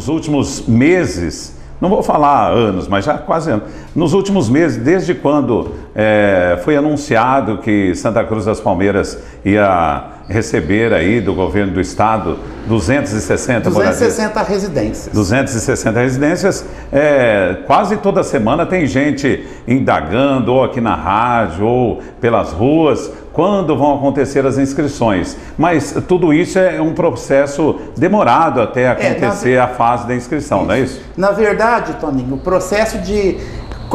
nos últimos meses, não vou falar anos, mas já quase anos, nos últimos meses, desde quando foi anunciado que Santa Cruz das Palmeiras ia receber aí do governo do estado 260 residências. 260 residências. Quase toda semana tem gente indagando, ou aqui na rádio, ou pelas ruas, quando vão acontecer as inscrições. Mas tudo isso é um processo demorado até acontecer a fase da inscrição, não é isso? Na verdade, Toninho, o processo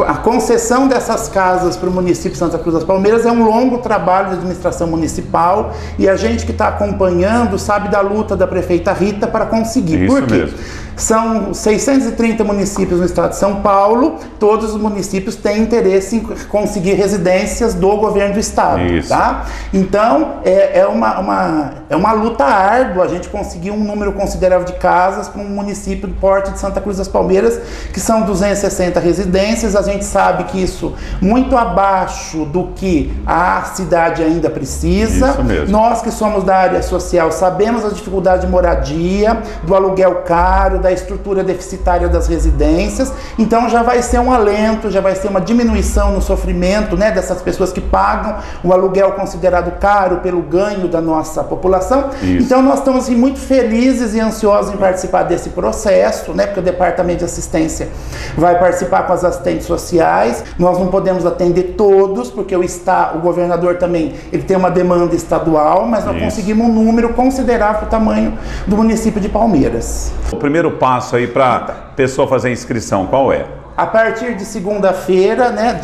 a concessão dessas casas para o município de Santa Cruz das Palmeiras é um longo trabalho de administração municipal, e a gente que está acompanhando sabe da luta da prefeita Rita para conseguir. Isso Por quê? mesmo. São 630 municípios no estado de São Paulo, todos os municípios têm interesse em conseguir residências do governo do estado. Isso. Tá? Então, é uma luta árdua a gente conseguir um número considerável de casas para um município do porte de Santa Cruz das Palmeiras, que são 260 residências. A gente sabe que isso muito abaixo do que a cidade ainda precisa. Isso mesmo. Nós que somos da área social sabemos a dificuldade de moradia, do aluguel caro, da estrutura deficitária das residências. Então já vai ser um alento, já vai ser uma diminuição no sofrimento, né, dessas pessoas que pagam o aluguel considerado caro pelo ganho da nossa população. Isso. Então nós estamos assim, muito felizes e ansiosos em participar desse processo, né, porque o Departamento de Assistência vai participar com as assistentes sociais. Nós não podemos atender todos, porque o governador também ele tem uma demanda estadual, mas nós conseguimos um número considerável para o tamanho do município de Palmeiras. O primeiro passo aí para a pessoa fazer a inscrição, qual é? A partir de segunda-feira, né,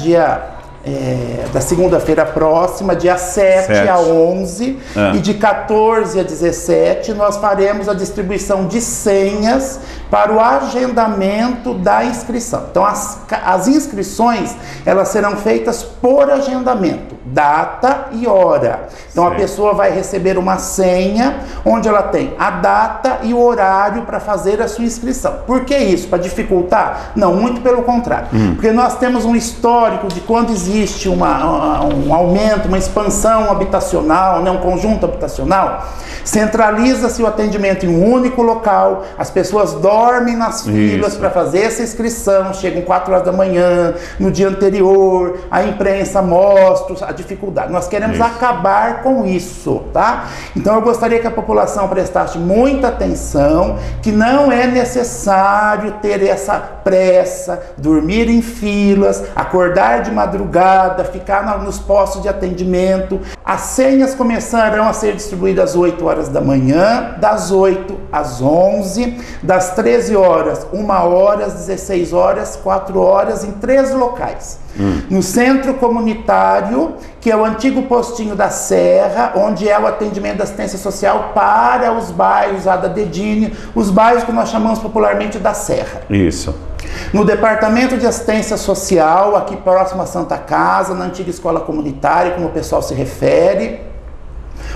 da segunda-feira próxima, dia 7 a 11 e de 14 a 17, nós faremos a distribuição de senhas para o agendamento da inscrição. Então, as inscrições, elas serão feitas por agendamento, data e hora. Então, a pessoa vai receber uma senha, onde ela tem a data e o horário para fazer a sua inscrição. Por que isso? Para dificultar? Não, muito pelo contrário. Porque nós temos um histórico de quando existe um aumento, uma expansão habitacional, né, um conjunto habitacional, centraliza-se o atendimento em um único local, as pessoas dormem nas filas para fazer essa inscrição, chegam 4 horas da manhã, no dia anterior, a imprensa mostra a dificuldade. Nós queremos acabar com isso, tá? Então eu gostaria que a população prestasse muita atenção, que não é necessário ter essa pressa, dormir em filas, acordar de madrugada, ficar nos postos de atendimento. As senhas começarão a ser distribuídas às 8 horas da manhã, das 8 às 11, das 13 horas, 1 hora, às 16 horas, 4 horas, em 3 locais. No centro comunitário, que é o antigo postinho da Serra, onde é o atendimento da assistência social para os bairros lá da Dedini, os bairros que nós chamamos popularmente da Serra. Isso. No Departamento de Assistência Social, aqui próximo à Santa Casa, na antiga escola comunitária, como o pessoal se refere,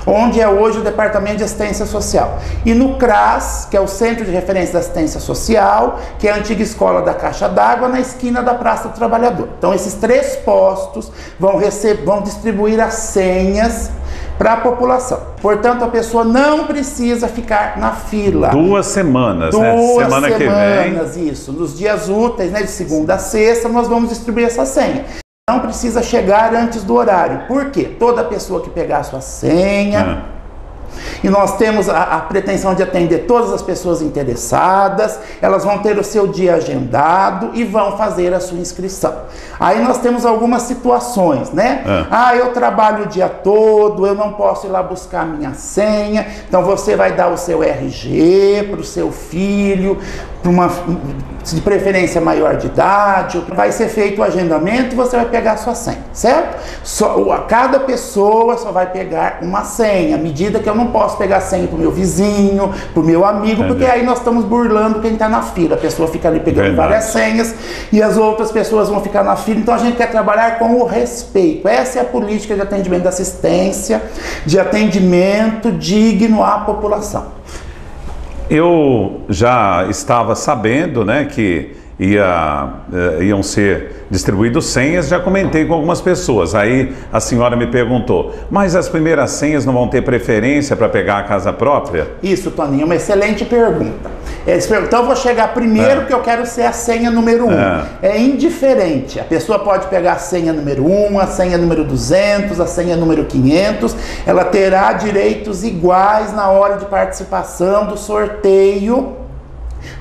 onde é hoje o Departamento de Assistência Social. E no CRAS, que é o Centro de Referência da Assistência Social, que é a antiga escola da Caixa d'Água, na esquina da Praça do Trabalhador. Então esses 3 postos vão distribuir as senhas para a população. Portanto, a pessoa não precisa ficar na fila. 2 semanas, né? Semana que vem. Isso. Nos dias úteis, né, de segunda a sexta, nós vamos distribuir essa senha. Não precisa chegar antes do horário. Por quê? Toda pessoa que pegar a sua senha, e nós temos a pretensão de atender todas as pessoas interessadas, elas vão ter o seu dia agendado e vão fazer a sua inscrição. Aí nós temos algumas situações, né? Eu trabalho o dia todo, eu não posso ir lá buscar a minha senha, então você vai dar o seu RG para o seu filho, de preferência maior de idade, vai ser feito o agendamento e você vai pegar a sua senha, certo? Cada pessoa só vai pegar uma senha, à medida que eu não posso pegar a senha para o meu vizinho, para o meu amigo, porque aí nós estamos burlando quem está na fila. A pessoa fica ali pegando várias senhas e as outras pessoas vão ficar na fila. Então a gente quer trabalhar com o respeito. Essa é a política de atendimento da assistência, de atendimento digno à população. Eu já estava sabendo, né, que iam ser distribuídos senhas, já comentei com algumas pessoas. Aí a senhora me perguntou, mas as primeiras senhas não vão ter preferência para pegar a casa própria? Isso, Toninho, uma excelente pergunta. Então eu vou chegar primeiro que eu quero ser a senha número 1. É indiferente. A pessoa pode pegar a senha número 1, a senha número 200, a senha número 500. Ela terá direitos iguais na hora de participação do sorteio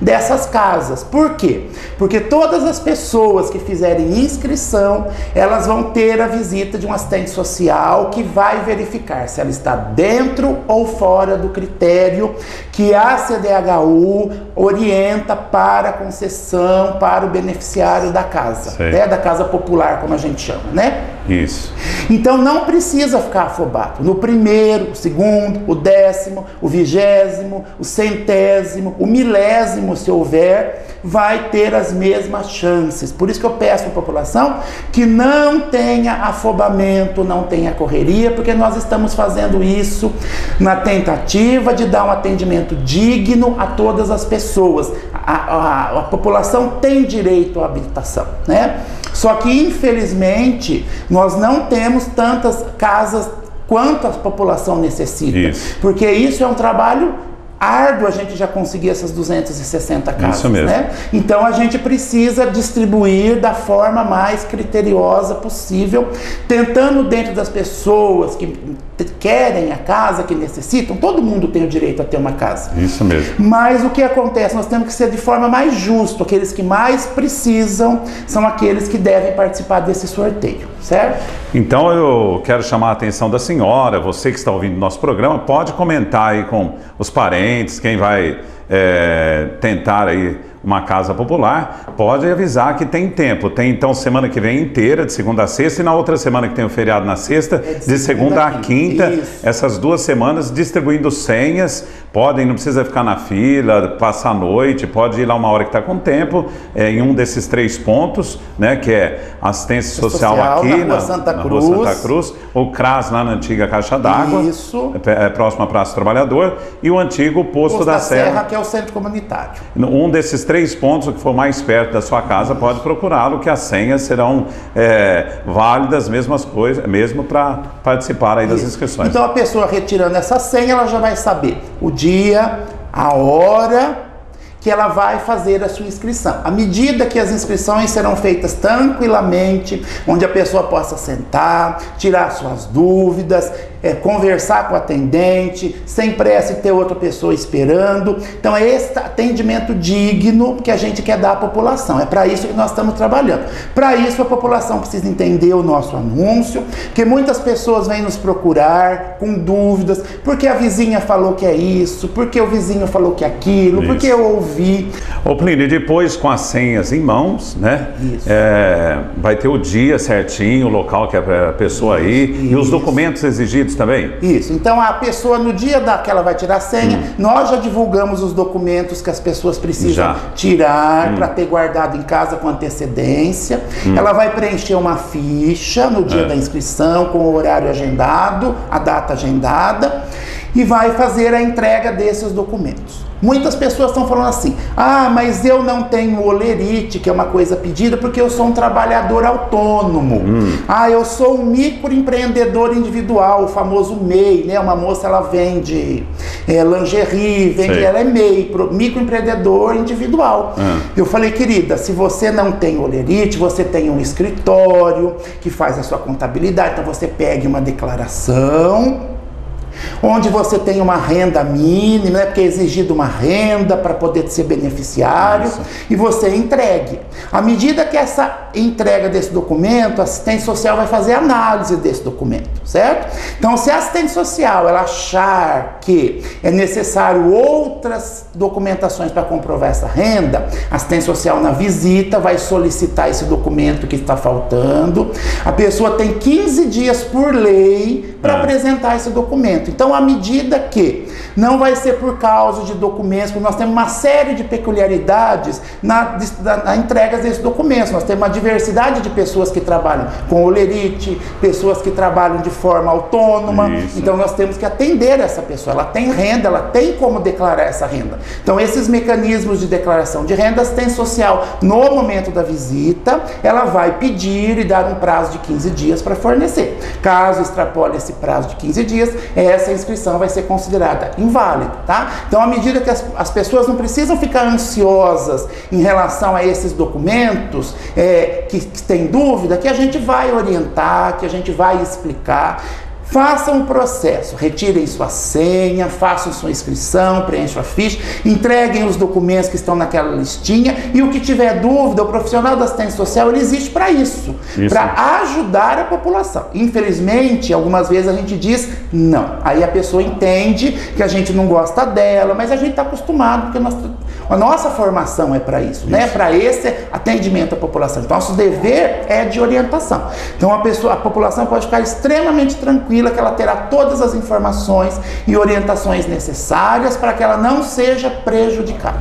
dessas casas. Por quê? Porque todas as pessoas que fizerem inscrição, elas vão ter a visita de um assistente social que vai verificar se ela está dentro ou fora do critério que a CDHU orienta para a concessão para o beneficiário da casa, né? Da casa popular, como a gente chama, né? Isso. Então não precisa ficar afobado. No primeiro, o segundo, o 10º, o 20º, o 100º, o 1000º, se houver, vai ter as mesmas chances. Por isso que eu peço à população que não tenha afobamento, não tenha correria, porque nós estamos fazendo isso na tentativa de dar um atendimento digno a todas as pessoas. A população tem direito à habitação, né? Só que, infelizmente, nós não temos tantas casas quanto a população necessita. Isso. Porque isso é um trabalho árduo, a gente já conseguir essas 260 casas. Isso mesmo. Né? Então a gente precisa distribuir da forma mais criteriosa possível, tentando dentro das pessoas que querem a casa, que necessitam, todo mundo tem o direito a ter uma casa. Isso mesmo. Mas o que acontece? Nós temos que ser de forma mais justa. Aqueles que mais precisam são aqueles que devem participar desse sorteio, certo? Então eu quero chamar a atenção da senhora, você que está ouvindo nosso programa, pode comentar aí com os parentes, quem vai tentar aí uma casa popular, pode avisar que tem tempo. Tem então semana que vem inteira, de segunda a sexta, e na outra semana que tem o feriado na sexta, de segunda a quinta. Isso. Essas 2 semanas distribuindo senhas. Podem, não precisa ficar na fila, passar a noite, pode ir lá uma hora que está com tempo, em um desses 3 pontos, né, que é assistência social aqui na Rua Santa Cruz, o CRAS lá na antiga Caixa d'Água, próximo à Praça do Trabalhador, e o antigo Posto da Serra, que é o centro comunitário. Um desses 3 pontos, o que for mais perto da sua casa, pode procurá-lo, que as senhas serão válidas, mesmas coisas, mesmo para participar aí das inscrições. Então a pessoa retirando essa senha, ela já vai saber o dia, a hora que ela vai fazer a sua inscrição. À medida que as inscrições serão feitas tranquilamente, onde a pessoa possa sentar, tirar suas dúvidas, conversar com o atendente, sem pressa e ter outra pessoa esperando. Então é esse atendimento digno que a gente quer dar à população. É para isso que nós estamos trabalhando. Para isso a população precisa entender o nosso anúncio, porque muitas pessoas vêm nos procurar com dúvidas, porque a vizinha falou que é isso, porque o vizinho falou que é aquilo, isso. Porque eu ouvi. Ô Plínio, depois com as senhas em mãos, né? Vai ter o dia certinho, o local que a pessoa ir, e os documentos exigidos também? Isso, então a pessoa no dia que ela vai tirar a senha, nós já divulgamos os documentos que as pessoas precisam tirar para ter guardado em casa com antecedência. Ela vai preencher uma ficha no dia da inscrição com o horário agendado, a data agendada, e vai fazer a entrega desses documentos. Muitas pessoas estão falando assim, mas eu não tenho olerite, que é uma coisa pedida, porque eu sou um trabalhador autônomo. Eu sou um microempreendedor individual, o famoso MEI, né? Uma moça, ela vende lingerie, ela é MEI, microempreendedor individual. Eu falei, querida, se você não tem olerite, você tem um escritório que faz a sua contabilidade, então você pegue uma declaração onde você tem uma renda mínima, né, porque é exigido uma renda para poder ser beneficiário, e você entregue. À medida que essa entrega desse documento, a assistente social vai fazer análise desse documento, certo? Então, se a assistente social ela achar que é necessário outras documentações para comprovar essa renda, a assistente social na visita vai solicitar esse documento que está faltando. A pessoa tem 15 dias por lei para apresentar esse documento. Então, à medida que não vai ser por causa de documentos, porque nós temos uma série de peculiaridades na entrega desses documentos. Nós temos uma diversidade de pessoas que trabalham com holerite, pessoas que trabalham de forma autônoma. Isso. Então, nós temos que atender essa pessoa. Ela tem renda, ela tem como declarar essa renda. Então, esses mecanismos de declaração de renda, assistência social, no momento da visita, ela vai pedir e dar um prazo de 15 dias para fornecer. Caso extrapole esse prazo de 15 dias, essa inscrição vai ser considerada inválida, tá? Então, à medida que as pessoas não precisam ficar ansiosas em relação a esses documentos, que tem dúvida, que a gente vai orientar, que a gente vai explicar. Façam um processo, retirem sua senha, façam sua inscrição, preencham a ficha, entreguem os documentos que estão naquela listinha e o que tiver dúvida, o profissional da assistência social, ele existe para isso. Para ajudar a população. Infelizmente, algumas vezes a gente diz não. Aí a pessoa entende que a gente não gosta dela, mas a gente está acostumado, porque a nossa formação é para isso, né? Para esse atendimento à população. Então, nosso dever é de orientação. Então, a população pode ficar extremamente tranquila que ela terá todas as informações e orientações necessárias para que ela não seja prejudicada.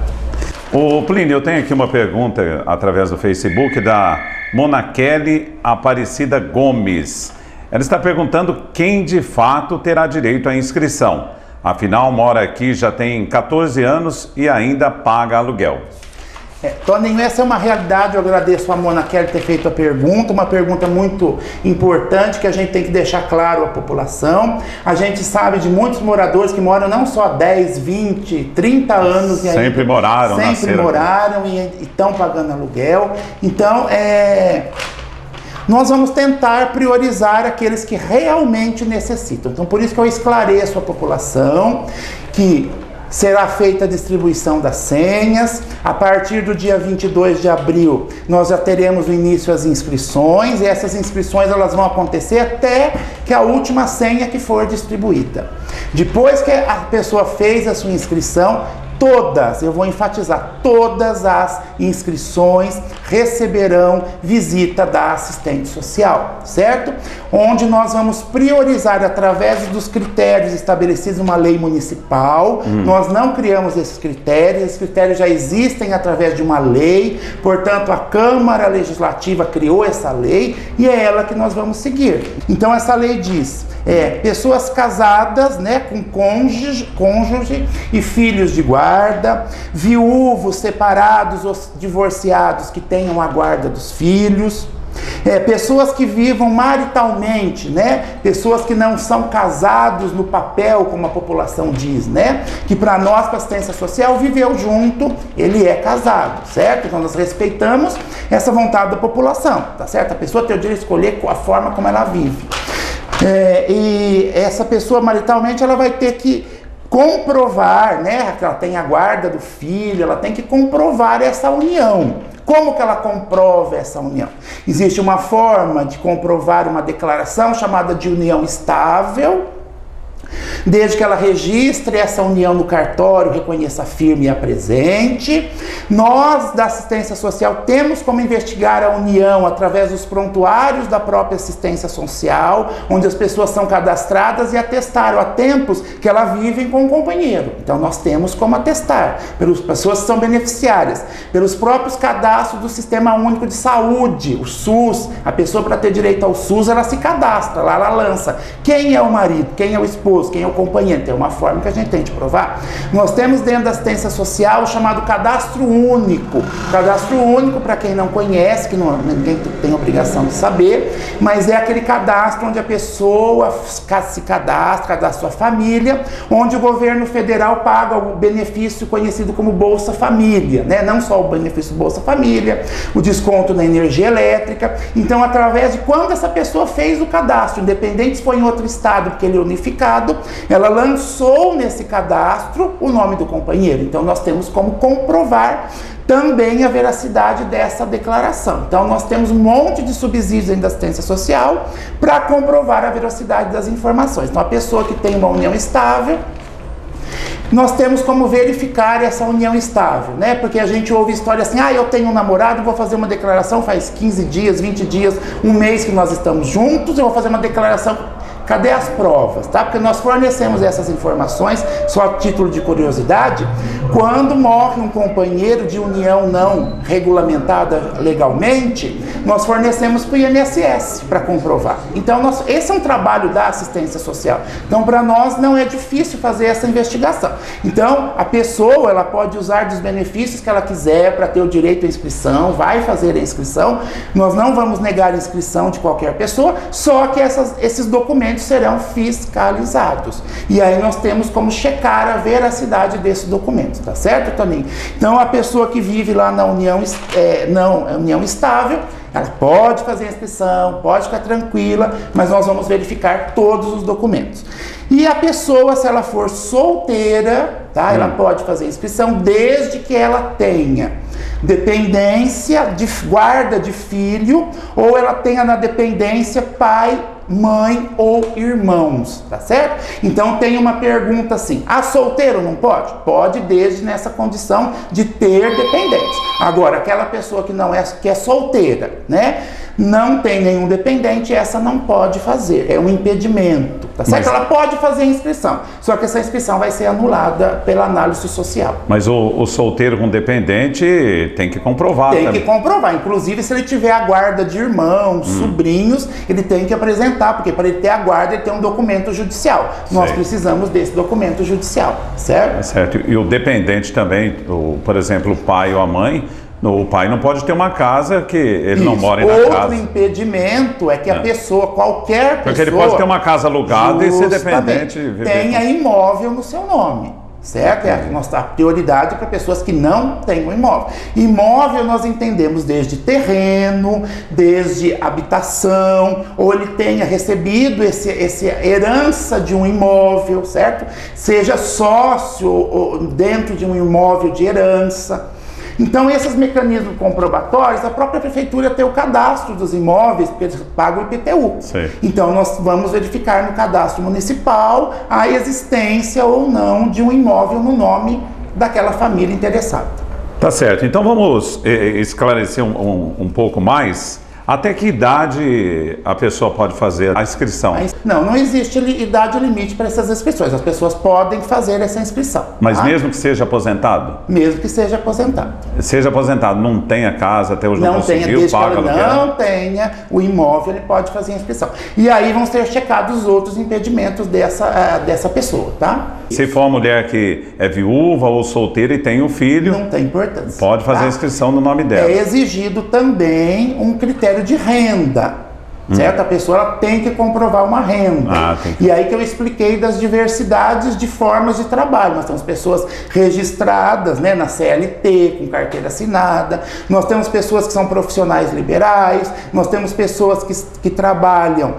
Ô Plínio, eu tenho aqui uma pergunta através do Facebook da Monaquele Aparecida Gomes. Ela está perguntando quem de fato terá direito à inscrição. Afinal, mora aqui já tem 14 anos e ainda paga aluguel. Toninho, essa é uma realidade. Eu agradeço a Mona Kelly ter feito a pergunta, uma pergunta muito importante que a gente tem que deixar claro à população. A gente sabe de muitos moradores que moram não só 10, 20, 30 anos e sempre moraram e estão pagando aluguel. Então, nós vamos tentar priorizar aqueles que realmente necessitam. Então, por isso que eu esclareço a população que será feita a distribuição das senhas. A partir do dia 22 de abril, nós já teremos o início das inscrições, e essas inscrições elas vão acontecer até que a última senha que for distribuída. Depois que a pessoa fez a sua inscrição, todas, eu vou enfatizar, todas as inscrições receberão visita da assistente social, certo? Onde nós vamos priorizar através dos critérios estabelecidos numa lei municipal. Nós não criamos esses critérios já existem através de uma lei, portanto a Câmara Legislativa criou essa lei e é ela que nós vamos seguir. Então essa lei diz, pessoas casadas, né, com cônjuge e filhos de guarda, viúvos, separados ou divorciados que tenham a guarda dos filhos, pessoas que vivam maritalmente, né? Pessoas que não são casados no papel, como a população diz, né? Que para nós, para a assistência social, viveu junto, ele é casado, certo? Então nós respeitamos essa vontade da população, tá certo? A pessoa tem o direito de escolher a forma como ela vive. E essa pessoa maritalmente, ela vai ter que comprovar, né? Que ela tem a guarda do filho, ela tem que comprovar essa união. Como que ela comprova essa união? Existe uma forma de comprovar uma declaração chamada de união estável, desde que ela registre essa união no cartório, reconheça firme e apresente. Nós, da assistência social, temos como investigar a união através dos prontuários da própria assistência social, onde as pessoas são cadastradas e atestaram há tempos que elas vivem com um companheiro. Então nós temos como atestar, pelas pessoas que são beneficiárias, pelos próprios cadastros do Sistema Único de Saúde, o SUS. A pessoa, para ter direito ao SUS, ela se cadastra, lá ela lança quem é o marido, quem é o esposo, quem é o companheiro. Tem uma forma que a gente tem de provar. Nós temos dentro da assistência social o chamado cadastro único. Cadastro único, para quem não conhece, que ninguém tem obrigação de saber, mas é aquele cadastro onde a pessoa se cadastra sua família, onde o governo federal paga o benefício conhecido como Bolsa Família, né? Não só o benefício Bolsa Família, o desconto na energia elétrica. Então, através de quando essa pessoa fez o cadastro, independente se foi em outro estado, porque ele é unificado, ela lançou nesse cadastro o nome do companheiro. Então nós temos como comprovar também a veracidade dessa declaração. Então nós temos um monte de subsídios dentro da assistência social para comprovar a veracidade das informações. Então a pessoa que tem uma união estável, nós temos como verificar essa união estável, né? Porque a gente ouve história assim, eu tenho um namorado, vou fazer uma declaração faz 15 dias, 20 dias, um mês que nós estamos juntos, eu vou fazer uma declaração. Cadê as provas, tá? Porque nós fornecemos essas informações, só a título de curiosidade, quando morre um companheiro de união não regulamentada legalmente, nós fornecemos para o INSS para comprovar. Então, esse é um trabalho da assistência social. Então, para nós não é difícil fazer essa investigação. Então, a pessoa, ela pode usar dos benefícios que ela quiser para ter o direito à inscrição, vai fazer a inscrição. Nós não vamos negar a inscrição de qualquer pessoa, só que esses documentos serão fiscalizados. E aí nós temos como checar a veracidade desse documento, tá certo, Toninho? Então, a pessoa que vive lá na união estável, ela pode fazer a inscrição, pode ficar tranquila, mas nós vamos verificar todos os documentos. E a pessoa, se ela for solteira, tá? Ela pode fazer a inscrição desde que ela tenha dependência de guarda de filho, ou ela tenha na dependência pai, mãe ou irmãos, tá certo? Então tem uma pergunta assim: solteiro não pode? Pode, desde nessa condição de ter dependentes. Agora, aquela pessoa que é solteira, né? Não tem nenhum dependente, essa não pode fazer, é um impedimento, tá certo? Ela pode fazer a inscrição, só que essa inscrição vai ser anulada pela análise social. Mas o solteiro com dependente tem que comprovar. Tem que comprovar, inclusive se ele tiver a guarda de irmãos, sobrinhos, ele tem que apresentar, porque para ele ter a guarda, ele tem um documento judicial. Nós precisamos desse documento judicial, certo? Certo, e o dependente também, por exemplo, o pai ou a mãe, o pai não pode ter uma casa que ele não mora na casa. Outro impedimento é que a pessoa, qualquer pessoa... Porque ele pode ter uma casa alugada e ser dependente. Tenha imóvel no seu nome, certo? É a nossa prioridade para pessoas que não têm um imóvel. Imóvel nós entendemos desde terreno, desde habitação, ou ele tenha recebido essa herança de um imóvel, certo? Seja sócio ou dentro de um imóvel de herança. Então, esses mecanismos comprobatórios, a própria prefeitura tem o cadastro dos imóveis, porque eles pagam o IPTU. Sim. Então, nós vamos verificar no cadastro municipal a existência ou não de um imóvel no nome daquela família interessada. Tá certo. Então, vamos esclarecer um pouco mais. Até que idade a pessoa pode fazer a inscrição? Não existe idade limite para essas inscrições. As pessoas podem fazer essa inscrição. Mas tá? Mesmo que seja aposentado? Mesmo que seja aposentado. Seja aposentado, não tenha casa, até hoje não conseguiu, paga aluguel. Não tenha o imóvel, ele pode fazer a inscrição. E aí vão ser checados os outros impedimentos dessa pessoa, tá? Se for uma mulher que é viúva ou solteira e tem um filho... Não tem importância. Pode fazer a inscrição no nome dela. É exigido também um critério de renda, certo? A pessoa ela tem que comprovar uma renda. E aí que eu expliquei das diversidades de formas de trabalho. Nós temos pessoas registradas, né, na CLT, com carteira assinada. Nós temos pessoas que são profissionais liberais. Nós temos pessoas que trabalham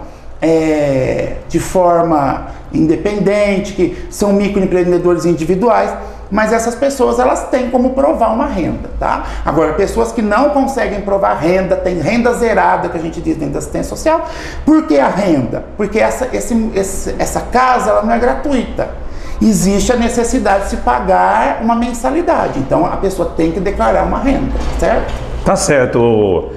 de forma independente, que são microempreendedores individuais. Mas essas pessoas, elas têm como provar uma renda, tá? Agora, pessoas que não conseguem provar renda, tem renda zerada, que a gente diz dentro da assistência social. Por que a renda? Porque essa casa, ela não é gratuita. Existe a necessidade de se pagar uma mensalidade. Então, a pessoa tem que declarar uma renda, certo? Tá certo.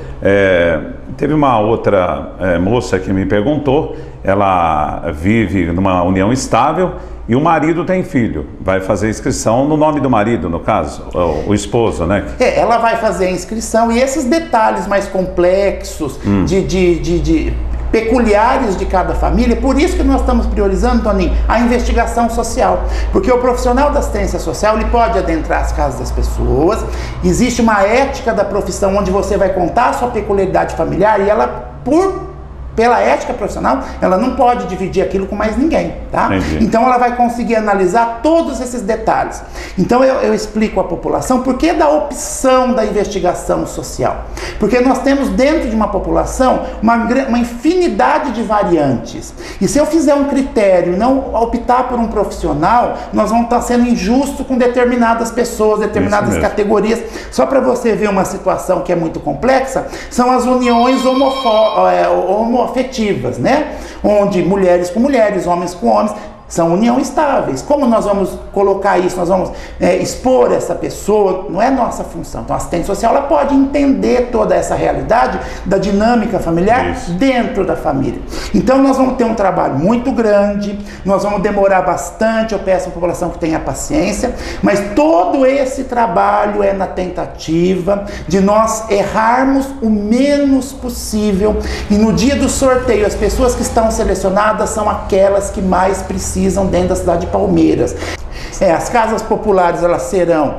Teve uma outra moça que me perguntou, ela vive numa união estável, e o marido tem filho, vai fazer a inscrição no nome do marido, no caso, o esposo, né? Ela vai fazer a inscrição e esses detalhes mais complexos, peculiares de cada família, por isso que nós estamos priorizando, Toninho, a investigação social. Porque o profissional da assistência social, ele pode adentrar as casas das pessoas, existe uma ética da profissão onde você vai contar a sua peculiaridade familiar e ela, pela ética profissional, ela não pode dividir aquilo com mais ninguém, tá? Entendi. Então ela vai conseguir analisar todos esses detalhes. Então eu explico à população por que da opção da investigação social. Porque nós temos dentro de uma população uma infinidade de variantes. E se eu fizer um critério e não optar por um profissional, nós vamos estar sendo injusto com determinadas pessoas, determinadas categorias. Só para você ver uma situação que é muito complexa, são as uniões homoafetivas, né? Onde mulheres com mulheres, homens com homens, são uniões estáveis. Como nós vamos colocar isso? Nós vamos expor essa pessoa? Não é nossa função. Então, a assistente social ela pode entender toda essa realidade da dinâmica familiar dentro da família. Então, nós vamos ter um trabalho muito grande, nós vamos demorar bastante, eu peço à população que tenha paciência, mas todo esse trabalho é na tentativa de nós errarmos o menos possível, e no dia do sorteio, as pessoas que estão selecionadas são aquelas que mais precisam dentro da cidade de Palmeiras. As casas populares elas serão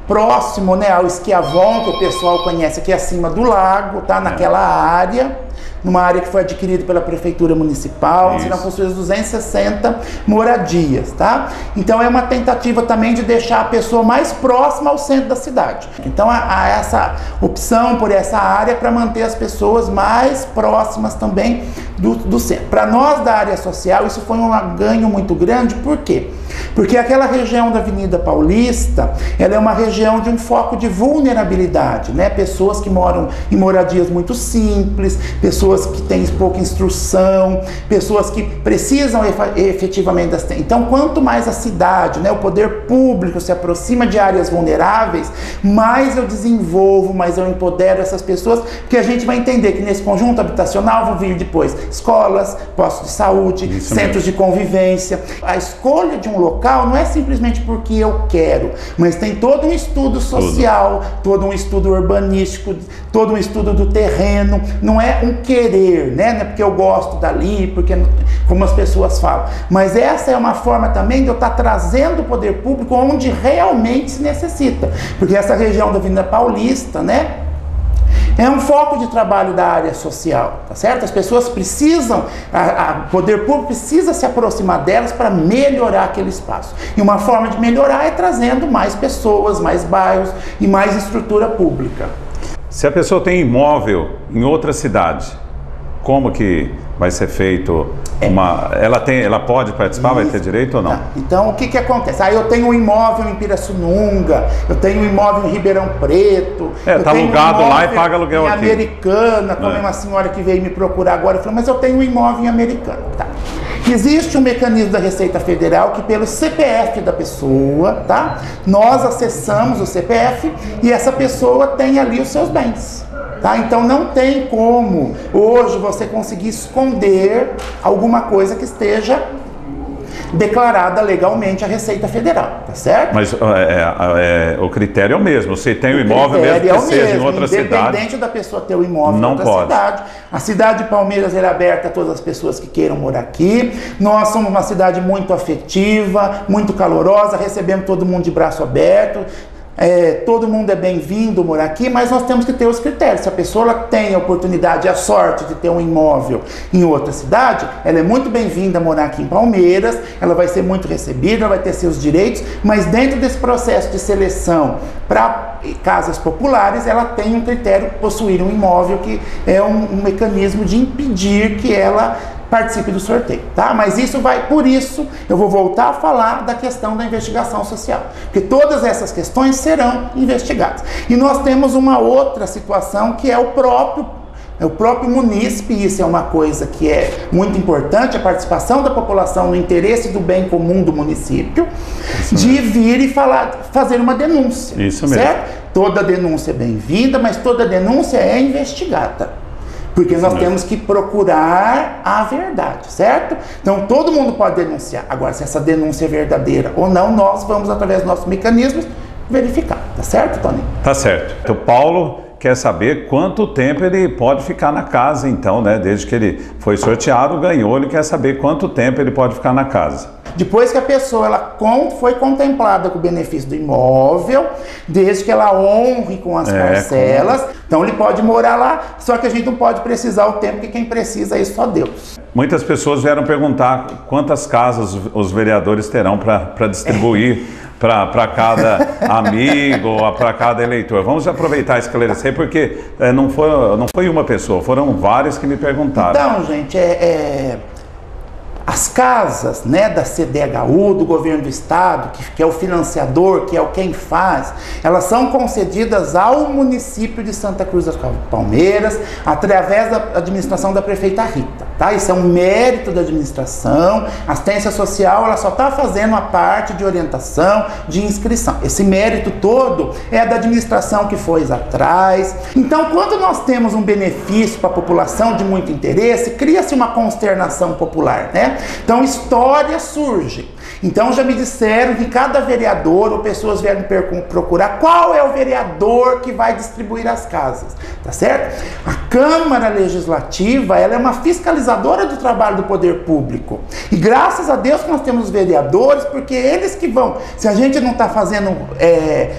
próximo, né, ao Esquiavon, que o pessoal conhece aqui acima do lago, tá? Naquela área, numa área que foi adquirida pela Prefeitura Municipal, serão construídas 260 moradias, tá? Então é uma tentativa também de deixar a pessoa mais próxima ao centro da cidade. Então há essa opção por essa área para manter as pessoas mais próximas também do centro. Para nós da área social, isso foi um ganho muito grande, por quê? Porque aquela região da Avenida Paulista, ela é uma região de um foco de vulnerabilidade, né? Pessoas que moram em moradias muito simples, pessoas que têm pouca instrução, pessoas que precisam efetivamente das... Então, quanto mais a cidade, né, o poder público se aproxima de áreas vulneráveis, mais eu desenvolvo, mais eu empodero essas pessoas, porque a gente vai entender que nesse conjunto habitacional vão vir depois escolas, postos de saúde, centros de convivência. A escolha de um local não é simplesmente porque eu quero, mas tem todo um estudo social, todo um estudo urbanístico, todo um estudo do terreno. Não é um querer, né? Não é porque eu gosto dali, porque como as pessoas falam. Mas essa é uma forma também de eu estar trazendo o poder público onde realmente se necessita. Porque essa região da Avenida Paulista, né, é um foco de trabalho da área social, tá certo? As pessoas precisam, o poder público precisa se aproximar delas para melhorar aquele espaço. E uma forma de melhorar é trazendo mais pessoas, mais bairros e mais estrutura pública. Se a pessoa tem imóvel em outra cidade, como que vai ser feito ela pode participar, vai ter direito ou não? Tá. Então, o que acontece? Eu tenho um imóvel em Pirassununga, eu tenho um imóvel em Ribeirão Preto, tá alugado lá e paga aluguel aqui. Em Americana, como uma senhora que veio me procurar agora, falou, mas eu tenho um imóvel em Americana. Tá. Existe um mecanismo da Receita Federal que pelo CPF da pessoa, tá? Nós acessamos o CPF e essa pessoa tem ali os seus bens. Tá? Então não tem como hoje você conseguir esconder alguma coisa que esteja declarada legalmente à Receita Federal, tá certo? Mas o critério é o mesmo, você tem o imóvel mesmo que seja em outra cidade. Independente da pessoa ter o imóvel em outra cidade. A cidade de Palmeiras é aberta a todas as pessoas que queiram morar aqui. Nós somos uma cidade muito afetiva, muito calorosa, recebemos todo mundo de braço aberto. Todo mundo é bem-vindo morar aqui, mas nós temos que ter os critérios. Se a pessoa tem a oportunidade e a sorte de ter um imóvel em outra cidade, ela é muito bem-vinda a morar aqui em Palmeiras, ela vai ser muito recebida, ela vai ter seus direitos, mas dentro desse processo de seleção para casas populares, ela tem um critério, possuir um imóvel, que é um mecanismo de impedir que ela participe do sorteio, tá? Mas isso vai, por isso, eu vou voltar a falar da questão da investigação social, porque todas essas questões serão investigadas. E nós temos uma outra situação que é o próprio munícipe, e isso é uma coisa que é muito importante, a participação da população no interesse do bem comum do município, de vir e fazer uma denúncia. Isso mesmo. Certo? Toda denúncia é bem-vinda, mas toda denúncia é investigada. Porque nós temos que procurar a verdade, certo? Então todo mundo pode denunciar. Agora, se essa denúncia é verdadeira ou não, nós vamos, através dos nossos mecanismos, verificar. Tá certo, Tony? Tá certo. O Paulo quer saber quanto tempo ele pode ficar na casa, então, né? Desde que ele foi sorteado, ganhou, ele quer saber quanto tempo ele pode ficar na casa. Depois que a pessoa foi contemplada com o benefício do imóvel, desde que ela honre com as parcelas, então ele pode morar lá, só que a gente não pode precisar o tempo, que quem precisa é só Deus. Muitas pessoas vieram perguntar quantas casas os vereadores terão para distribuir para cada amigo ou para cada eleitor. Vamos aproveitar e esclarecer, porque não foi uma pessoa, foram vários que me perguntaram. Então, gente, as casas, né, da CDHU, do governo do estado, que é o financiador, que é quem faz, elas são concedidas ao município de Santa Cruz das Palmeiras, através da administração da prefeita Rita. tá? Isso é um mérito da administração. A assistência social, ela só está fazendo a parte de orientação, de inscrição. Esse mérito todo é da administração que foi atrás. Então, quando nós temos um benefício para a população de muito interesse, cria-se uma consternação popular, né? Então, histórias surgem. Então, já me disseram que cada vereador, ou pessoas vieram me procurar, qual é o vereador que vai distribuir as casas, tá certo? A Câmara Legislativa, ela é uma fiscalizadora do trabalho do poder público. E graças a Deus que nós temos os vereadores, porque eles que vão, se a gente não está fazendo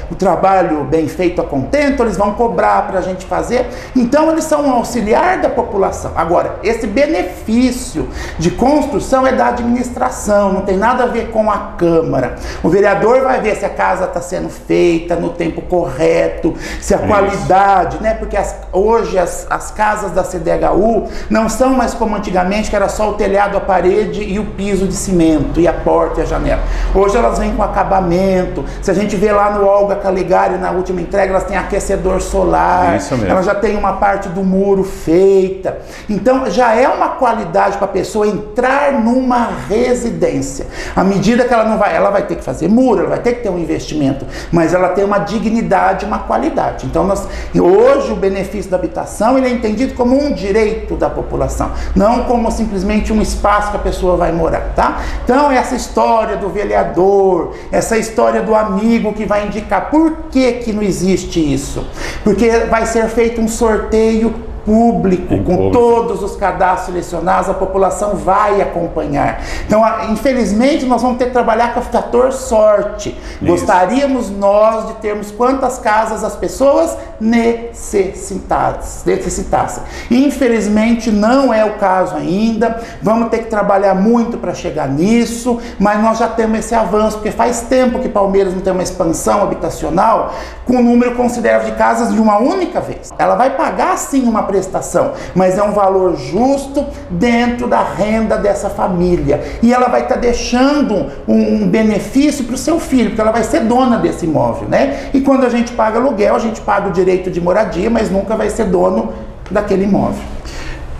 o trabalho bem feito a contento, eles vão cobrar para a gente fazer. Então, eles são um auxiliar da população. Agora, esse benefício de construção é da administração, não tem nada a ver com a Câmara. O vereador vai ver se a casa está sendo feita no tempo correto, se a qualidade, né? Porque hoje as casas da CDHU não são mais como antigamente, que era só o telhado, a parede e o piso de cimento, e a porta e a janela. Hoje elas vêm com acabamento. Se a gente vê lá no Olga Caligari, na última entrega, elas têm aquecedor solar, elas já têm uma parte do muro feita. Então já é uma qualidade para a pessoa entrar numa residência. À medida que ela vai ter que fazer muro, ela vai ter que ter um investimento, mas ela tem uma dignidade, uma qualidade. Então hoje o benefício da habitação, ele é entendido como um direito da população, não como simplesmente um espaço que a pessoa vai morar, tá? Então essa história do vereador, essa história do amigo que vai indicar, por que não existe isso? Porque vai ser feito um sorteio público, com todos os cadastros selecionados, a população vai acompanhar. Então, infelizmente, nós vamos ter que trabalhar com o fator sorte. Isso. Gostaríamos nós de termos quantas casas as pessoas necessitassem. Infelizmente, não é o caso ainda. Vamos ter que trabalhar muito para chegar nisso, mas nós já temos esse avanço, porque faz tempo que Palmeiras não tem uma expansão habitacional com um número considerável de casas de uma única vez. Ela vai pagar, sim, uma prestação, mas é um valor justo dentro da renda dessa família, e ela vai estar deixando um benefício para o seu filho, porque ela vai ser dona desse imóvel, né? E quando a gente paga aluguel, a gente paga o direito de moradia, mas nunca vai ser dono daquele imóvel.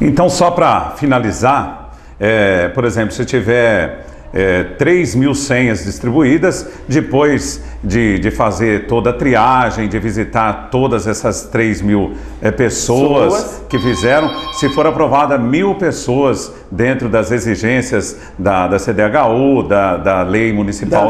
Então, só para finalizar, por exemplo, se tiver 3.000 senhas distribuídas, depois de fazer toda a triagem, de visitar todas essas 3.000 pessoas que fizeram, se for aprovada 1.000 pessoas dentro das exigências da CDHU, da lei municipal,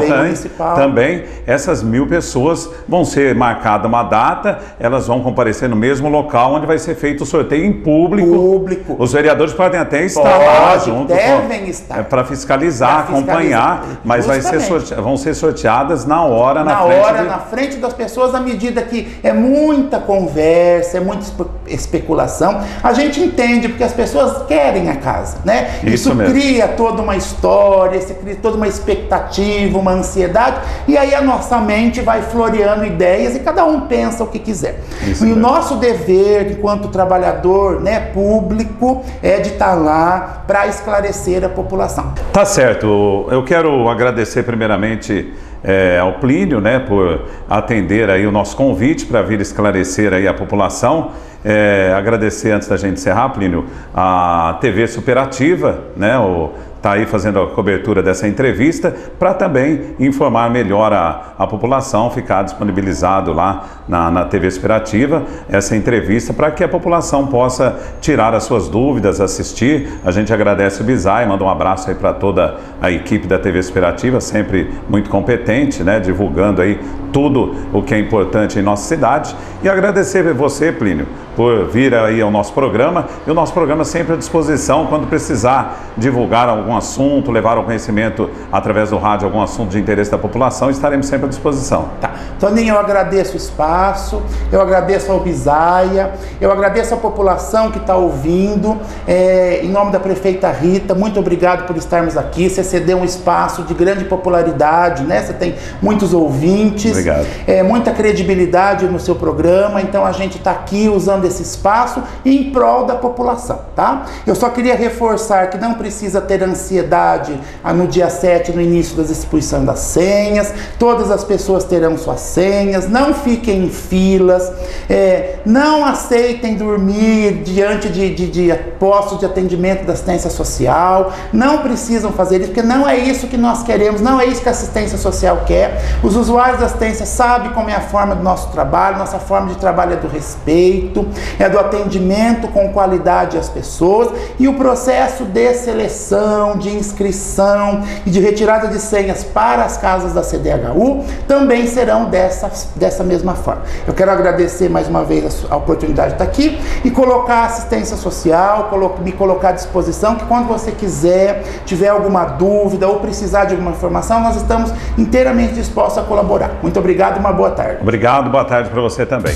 também, essas 1.000 pessoas vão ser marcada uma data, elas vão comparecer no mesmo local onde vai ser feito o sorteio em público. Os vereadores podem até estar lá junto, devem estar para fiscalizar, acompanhar, mas vão ser sorteadas na hora, na frente das pessoas, à medida que é muita conversa, é muita especulação. A gente entende, porque as pessoas querem a casa, né? Isso cria toda uma história, isso cria toda uma expectativa, uma ansiedade, e aí a nossa mente vai floreando ideias e cada um pensa o que quiser. E o nosso dever, enquanto trabalhador, né, público, é de estar lá para esclarecer a população. Tá certo. Eu quero agradecer primeiramente ao Plínio, né, por atender aí o nosso convite para vir esclarecer aí a população. Agradecer, antes da gente encerrar, Plínio, a TV Superativa, né, está aí fazendo a cobertura dessa entrevista, para também informar melhor a população, ficar disponibilizado lá na TV Superativa essa entrevista, para que a população possa tirar as suas dúvidas, assistir. A gente agradece o Bizai, manda um abraço aí para toda a equipe da TV Superativa, sempre muito competente, né, divulgando aí tudo o que é importante em nossa cidade. E agradecer você, Plínio, por vir aí ao nosso programa, e o nosso programa sempre à disposição quando precisar divulgar algum assunto, levar ao conhecimento através do rádio algum assunto de interesse da população, estaremos sempre à disposição. Tá. Toninho, eu agradeço o espaço, eu agradeço ao Bisaia, eu agradeço a população que está ouvindo, em nome da prefeita Rita, muito obrigado por estarmos aqui. Você cedeu um espaço de grande popularidade, né? Você tem muitos ouvintes, obrigado. Muita credibilidade no seu programa, então a gente está aqui usando esse espaço em prol da população, tá? Eu só queria reforçar que não precisa ter ansiedade ansiedade no dia 7, no início das distribuições das senhas. Todas as pessoas terão suas senhas. Não fiquem em filas, não aceitem dormir diante de postos de atendimento da assistência social. Não precisam fazer isso, porque não é isso que nós queremos, não é isso que a assistência social quer. Os usuários da assistência sabem como é a forma do nosso trabalho. Nossa forma de trabalho é do respeito, é do atendimento com qualidade às pessoas, e o processo de seleção, de inscrição e de retirada de senhas para as casas da CDHU também serão dessa mesma forma. Eu quero agradecer mais uma vez a oportunidade de estar aqui e colocar a assistência social, me colocar à disposição, que quando você quiser, tiver alguma dúvida ou precisar de alguma informação, nós estamos inteiramente dispostos a colaborar. Muito obrigado e uma boa tarde. Obrigado, boa tarde para você também.